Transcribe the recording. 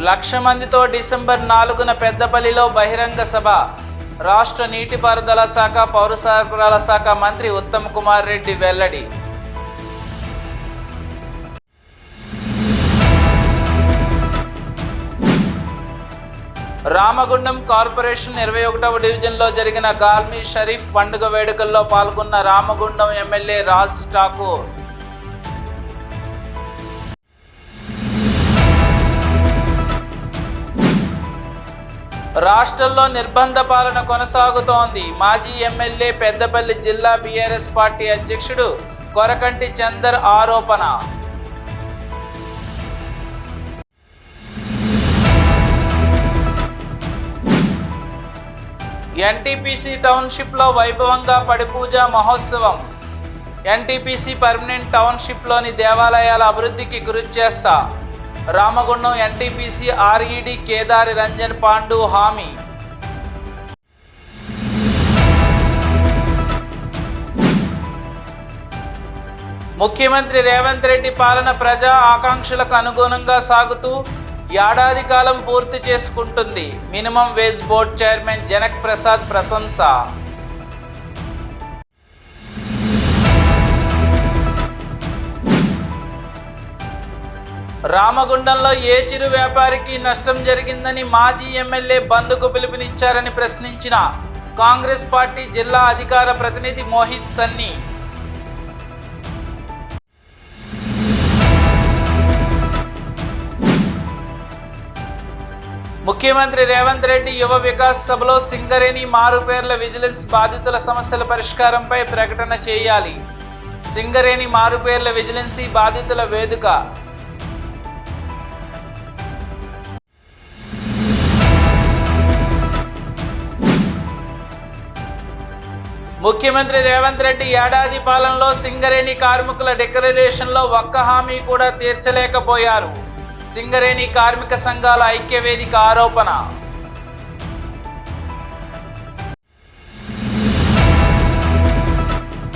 1,00,000 మందితో డిసెంబర్ 4న పెద్దపల్లిలో బహిరంగ సభ. రాష్ట్ర నీటిపారుదల శాఖ, పౌర సరఫరాల శాఖ మంత్రి ఉత్తమ్ కుమార్ రెడ్డి వెల్లడి. రామగుండం కార్పొరేషన్ 21వ డివిజన్లో జరిగిన గాల్మీ షరీఫ్ పండుగ వేడుకల్లో పాల్గొన్న రామగుండం ఎమ్మెల్యే రాజ్ ఠాకూర్. రాష్ట్రంలో నిర్బంధ పాలన కొనసాగుతోంది. మాజీ ఎమ్మెల్యే, పెద్దపల్లి జిల్లా బీఆర్ఎస్ పార్టీ అధ్యక్షుడు కొరకంటి చందర్ ఆరోపణ. ఎన్టీపీసీ టౌన్షిప్లో వైభవంగా పడిపూజ మహోత్సవం. ఎన్టీపీసీ పర్మనెంట్ టౌన్షిప్లోని దేవాలయాల అభివృద్ధికి కృషి చేస్తా. రామగుండం ఎన్టీపీసీ ఆర్ఈడి కేదారి రంజన్ పాండు హామీ. ముఖ్యమంత్రి రేవంత్ రెడ్డి పాలన ప్రజా ఆకాంక్షలకు అనుగుణంగా సాగుతూ ఏడాది కాలం పూర్తి చేసుకుంటుంది. Minimum wage board chairman Janak Prasad ప్రశంస. రామగుండంలో ఏ చిరు వ్యాపారికి నష్టం జరిగిందని మాజీ ఎమ్మెల్యే బంద్కు పిలుపునిచ్చారని ప్రశ్నించిన కాంగ్రెస్ పార్టీ జిల్లా అధికార ప్రతినిధి మోహిత్ సన్నీ. ముఖ్యమంత్రి రేవంత్ రెడ్డి యువ వికాస్ సభలో సింగరేణి మారుపేర్ల విజిలెన్స్ బాధితుల సమస్యల పరిష్కారంపై ప్రకటన చేయాలి. సింగరేణి మారుపేర్ల విజిలెన్సీ బాధితుల వేదిక. ముఖ్యమంత్రి రేవంత్ రెడ్డి ఏడాది పాలనలో సింగరేణి కార్మికుల డిక్లరేషన్లో ఒక్క హామీ కూడా తీర్చలేకపోయారు. సింగరేణి కార్మిక సంఘాల ఐక్యవేదిక ఆరోపణ.